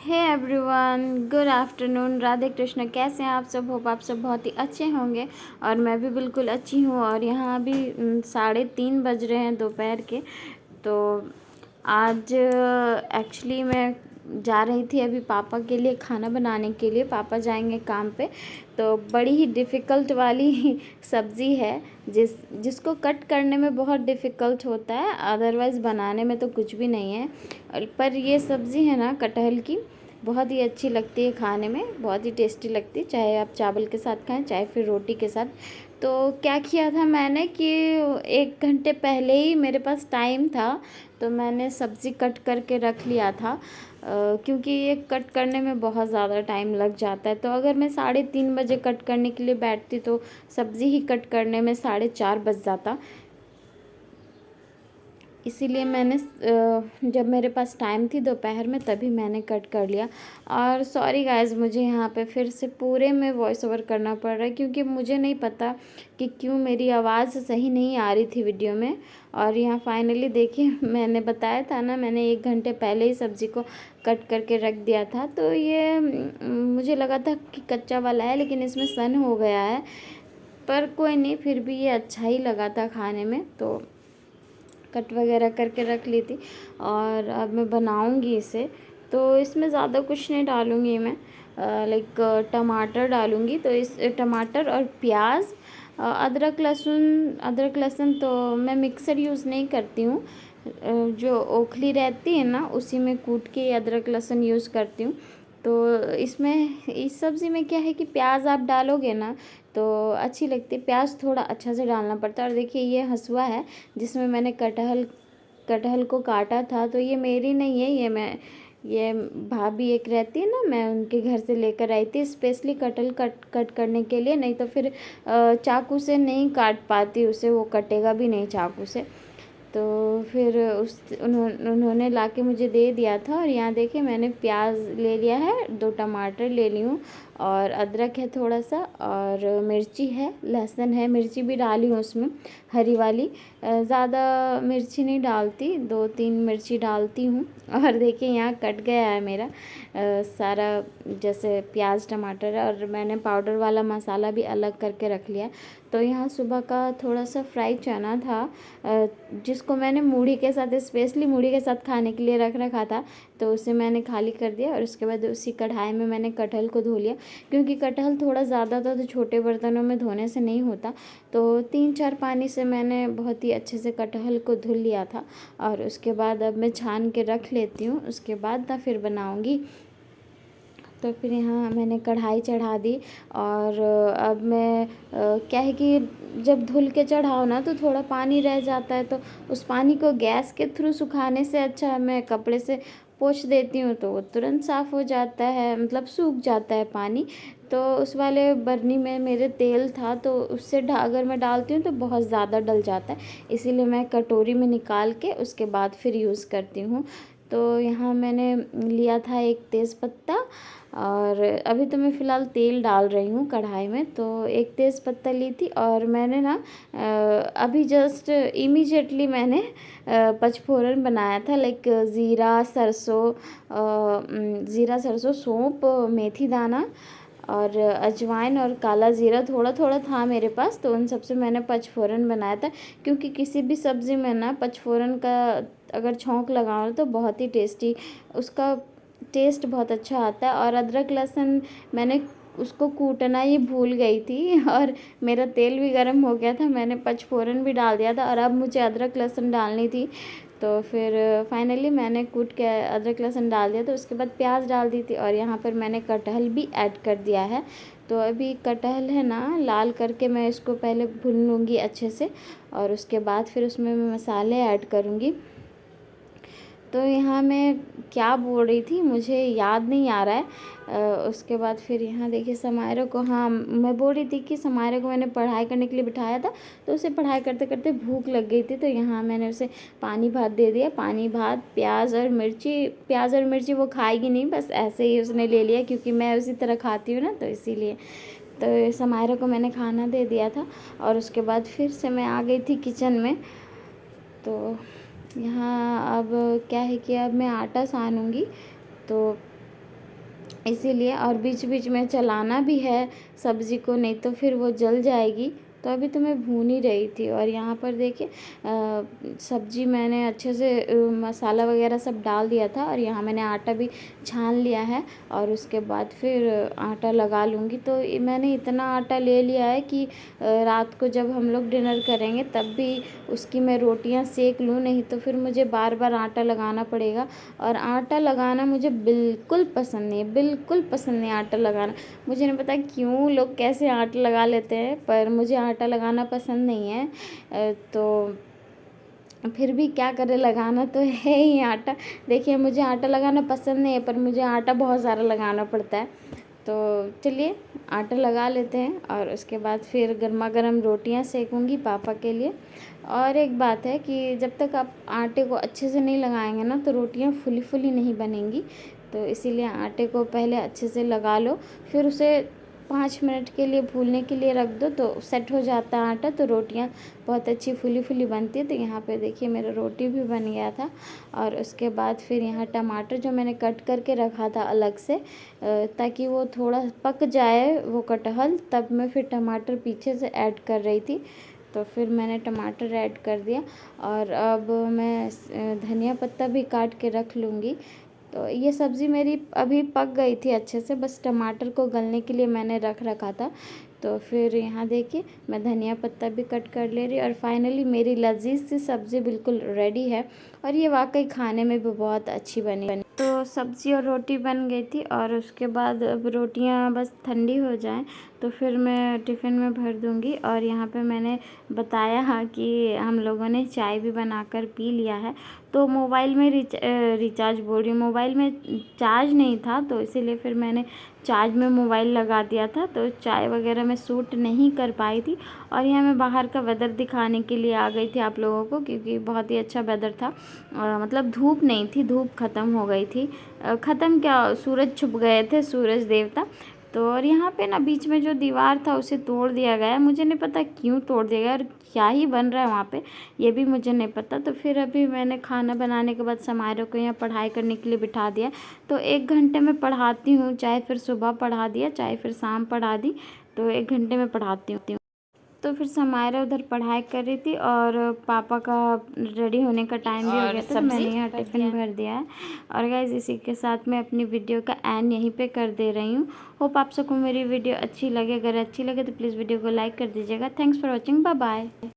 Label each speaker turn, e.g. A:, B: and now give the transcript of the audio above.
A: हे everyone, good afternoon. Radhe Krishna. कैसे हैं आप सब? होप आप सब बहुत ही अच्छे होंगे और मैं भी बिल्कुल अच्छी हूँ। और यहाँ अभी 3:30 बज रहे हैं दोपहर के। तो आज एक्चुअली मैं जा रही थी अभी पापा के लिए खाना बनाने के लिए। पापा जाएंगे काम पे। तो बड़ी ही डिफ़िकल्ट वाली सब्ज़ी है जिसको कट करने में बहुत डिफ़िकल्ट होता है, अदरवाइज़ बनाने में तो कुछ भी नहीं है। पर ये सब्ज़ी है ना कटहल की, बहुत ही अच्छी लगती है खाने में, बहुत ही टेस्टी लगती है, चाहे आप चावल के साथ खाएं चाहे फिर रोटी के साथ। तो क्या किया था मैंने कि 1 घंटे पहले ही मेरे पास टाइम था, तो मैंने सब्ज़ी कट करके रख लिया था। क्योंकि ये कट करने में बहुत ज़्यादा टाइम लग जाता है। तो अगर मैं 3:30 बजे कट करने के लिए बैठती तो सब्ज़ी ही कट करने में 4:30 बज जाता। इसीलिए मैंने जब मेरे पास टाइम थी दोपहर में तभी मैंने कट कर लिया। और सॉरी गाइस, मुझे यहाँ पे फिर से पूरे में वॉइस ओवर करना पड़ रहा है क्योंकि मुझे नहीं पता कि क्यों मेरी आवाज़ सही नहीं आ रही थी वीडियो में। और यहाँ फाइनली देखिए, मैंने बताया था ना, मैंने 1 घंटे पहले ही सब्ज़ी को कट करके रख दिया था। तो ये मुझे लगा था कि कच्चा वाला है, लेकिन इसमें सन हो गया है। पर कोई नहीं, फिर भी ये अच्छा ही लगा था खाने में, तो कट वगैरह करके रख ली थी। और अब मैं बनाऊंगी इसे। तो इसमें ज़्यादा कुछ नहीं डालूंगी मैं, लाइक टमाटर डालूंगी। तो इस टमाटर और प्याज, अदरक लहसुन तो मैं मिक्सर यूज़ नहीं करती हूँ। जो ओखली रहती है ना, उसी में कूट के अदरक लहसुन यूज़ करती हूँ। तो इसमें इस सब्ज़ी में क्या है कि प्याज आप डालोगे ना तो अच्छी लगती है। प्याज थोड़ा अच्छा से डालना पड़ता है। और देखिए, ये हँसुआ है जिसमें मैंने कटहल को काटा था। तो ये मेरी नहीं है, ये भाभी एक रहती है ना, मैं उनके घर से लेकर आई थी स्पेशली कटहल कट करने के लिए। नहीं तो फिर चाकू से नहीं काट पाती उसे, वो कटेगा भी नहीं चाकू से। तो फिर उन्होंने लाके मुझे दे दिया था। और यहाँ देखिए, मैंने प्याज ले लिया है, 2 टमाटर ले ली हूँ, और अदरक है थोड़ा सा, और मिर्ची है, लहसुन है, मिर्ची भी डाली हूँ उसमें, हरी वाली। ज़्यादा मिर्ची नहीं डालती, 2-3 मिर्ची डालती हूँ। और देखिए, यहाँ कट गया है मेरा सारा, जैसे प्याज टमाटर है। और मैंने पाउडर वाला मसाला भी अलग करके रख लिया। तो यहाँ सुबह का थोड़ा सा फ्राई चना था, जिसको मैंने मूढ़ी के साथ, स्पेशली मूढ़ी के साथ खाने के लिए रख रखा था। तो उसे मैंने खाली कर दिया और उसके बाद उसी कढ़ाई में मैंने कटहल को धो लिया। क्योंकि कटहल थोड़ा ज़्यादा था तो छोटे बर्तनों में धोने से नहीं होता। तो 3-4 पानी से मैंने बहुत ही अच्छे से कटहल को धुल लिया था। और उसके बाद अब मैं छान के रख लेती हूँ, उसके बाद ना फिर बनाऊँगी। तो फिर यहाँ मैंने कढ़ाई चढ़ा दी। और अब मैं क्या है कि जब धुल के चढ़ाओ ना तो थोड़ा पानी रह जाता है, तो उस पानी को गैस के थ्रू सुखाने से अच्छा मैं कपड़े से पोंछ देती हूँ, तो वो तुरंत साफ़ हो जाता है, मतलब सूख जाता है पानी। तो उस वाले बर्नी में मेरे तेल था, तो उससे अगर मैं डालती हूँ तो बहुत ज़्यादा डल जाता है। इसीलिए मैं कटोरी में निकाल के उसके बाद फिर यूज़ करती हूँ। तो यहाँ मैंने लिया था एक तेज़पत्ता, और अभी तो मैं फ़िलहाल तेल डाल रही हूँ कढ़ाई में। तो एक तेज़पत्ता ली थी, और मैंने ना अभी जस्ट इमीडिएटली मैंने पचफोरन बनाया था, लाइक ज़ीरा सरसों सौंफ, मेथी दाना और अजवाइन और काला ज़ीरा थोड़ा थोड़ा था मेरे पास। तो उन सब से मैंने पचफोरन बनाया था। क्योंकि किसी भी सब्ज़ी में ना पचफोरन का अगर छौंक लगाओ तो बहुत ही टेस्टी, उसका टेस्ट बहुत अच्छा आता है। और अदरक लहसुन मैंने उसको कूटना ही भूल गई थी, और मेरा तेल भी गर्म हो गया था, मैंने पचफोरन भी डाल दिया था, और अब मुझे अदरक लहसुन डालनी थी। तो फिर फाइनली मैंने कूट के अदरक लहसुन डाल दिया। तो उसके बाद प्याज डाल दी थी, और यहाँ पर मैंने कटहल भी ऐड कर दिया है। तो अभी कटहल है ना, लाल करके मैं इसको पहले भून लूँगी अच्छे से, और उसके बाद फिर उसमें मैं मसाले ऐड करूँगी। तो यहाँ मैं क्या बोल रही थी मुझे याद नहीं आ रहा है। उसके बाद फिर यहाँ देखिए समायरा को, हाँ मैं बोल रही थी कि समायरा को मैंने पढ़ाई करने के लिए बिठाया था। तो उसे पढ़ाई करते करते भूख लग गई थी, तो यहाँ मैंने उसे पानी भात दे दिया। पानी भात, प्याज और मिर्ची वो खाएगी नहीं, बस ऐसे ही उसने ले लिया, क्योंकि मैं उसी तरह खाती हूँ ना, तो इसीलिए। तो समायरा को मैंने खाना दे दिया था, और उसके बाद फिर से मैं आ गई थी किचन में। तो यहाँ अब क्या है कि अब मैं आटा सानूँगी। तो इसीलिए, और बीच बीच में चलाना भी है सब्ज़ी को, नहीं तो फिर वो जल जाएगी। तो अभी तो मैं भून ही रही थी। और यहाँ पर देखिए सब्ज़ी मैंने अच्छे से मसाला वगैरह सब डाल दिया था, और यहाँ मैंने आटा भी छान लिया है, और उसके बाद फिर आटा लगा लूँगी। तो मैंने इतना आटा ले लिया है कि रात को जब हम लोग डिनर करेंगे तब भी उसकी मैं रोटियां सेक लूँ, नहीं तो फिर मुझे बार बार आटा लगाना पड़ेगा। और आटा लगाना मुझे बिल्कुल पसंद नहीं है, बिल्कुल पसंद नहीं आटा लगाना। मुझे नहीं पता क्यों लोग कैसे आटा लगा लेते हैं, पर मुझे आटा लगाना पसंद नहीं है। तो फिर भी क्या करें, लगाना तो है ही आटा। देखिए मुझे आटा लगाना पसंद नहीं है, पर मुझे आटा बहुत सारा लगाना पड़ता है। तो चलिए आटा लगा लेते हैं, और उसके बाद फिर गर्मा गर्म रोटियां सेकूंगी पापा के लिए। और एक बात है कि जब तक आप आटे को अच्छे से नहीं लगाएंगे ना, तो रोटियां फुली फुली नहीं बनेंगी। तो इसीलिए आटे को पहले अच्छे से लगा लो, फिर उसे 5 मिनट के लिए भूनने के लिए रख दो, तो सेट हो जाता है आटा, तो रोटियां बहुत अच्छी फुली फुली बनती है। तो यहाँ पे देखिए मेरा रोटी भी बन गया था। और उसके बाद फिर यहाँ टमाटर जो मैंने कट करके रखा था अलग से, ताकि वो थोड़ा पक जाए वो कटहल, तब मैं फिर टमाटर पीछे से ऐड कर रही थी। तो फिर मैंने टमाटर ऐड कर दिया, और अब मैं धनिया पत्ता भी काट के रख लूँगी। तो ये सब्ज़ी मेरी अभी पक गई थी अच्छे से, बस टमाटर को गलने के लिए मैंने रख रखा था। तो फिर यहाँ देखिए मैं धनिया पत्ता भी कट कर ले रही, और फाइनली मेरी लजीज सी सब्ज़ी बिल्कुल रेडी है, और ये वाकई खाने में भी बहुत अच्छी बनी। तो सब्ज़ी और रोटी बन गई थी, और उसके बाद अब रोटियाँ बस ठंडी हो जाएं तो फिर मैं टिफ़िन में भर दूँगी। और यहाँ पे मैंने बताया हाँ कि हम लोगों ने चाय भी बनाकर पी लिया है। तो मोबाइल में रिचार्ज बोल रही हूँ, मोबाइल में चार्ज नहीं था, तो इसीलिए फिर मैंने चार्ज में मोबाइल लगा दिया था, तो चाय वगैरह में सूट नहीं कर पाई थी। और यहाँ मैं बाहर का वेदर दिखाने के लिए आ गई थी आप लोगों को, क्योंकि बहुत ही अच्छा वेदर था। मतलब धूप नहीं थी, धूप ख़त्म हो गई थी, ख़त्म क्या, सूरज छुप गए थे, सूरज देवता। तो और यहाँ पे ना बीच में जो दीवार था उसे तोड़ दिया गया है, मुझे नहीं पता क्यों तोड़ दिया गया, और क्या ही बन रहा है वहाँ पे ये भी मुझे नहीं पता। तो फिर अभी मैंने खाना बनाने के बाद समारोह को यहाँ पढ़ाई करने के लिए बिठा दिया। तो 1 घंटे में पढ़ाती हूँ, चाहे फिर सुबह पढ़ा दिया, चाहे फिर शाम पढ़ा दी, तो 1 घंटे में पढ़ाती हूँ। तो फिर समायरा उधर पढ़ाई कर रही थी, और पापा का रेडी होने का टाइम भी हो गया था, तो मैंने यहाँ टिफ़िन भर दिया है। और गाइस इसी के साथ मैं अपनी वीडियो का एंड यहीं पे कर दे रही हूँ। होप आप सबको मेरी वीडियो अच्छी लगे, अगर अच्छी लगे तो प्लीज़ वीडियो को लाइक कर दीजिएगा। Thanks for watching, bye bye.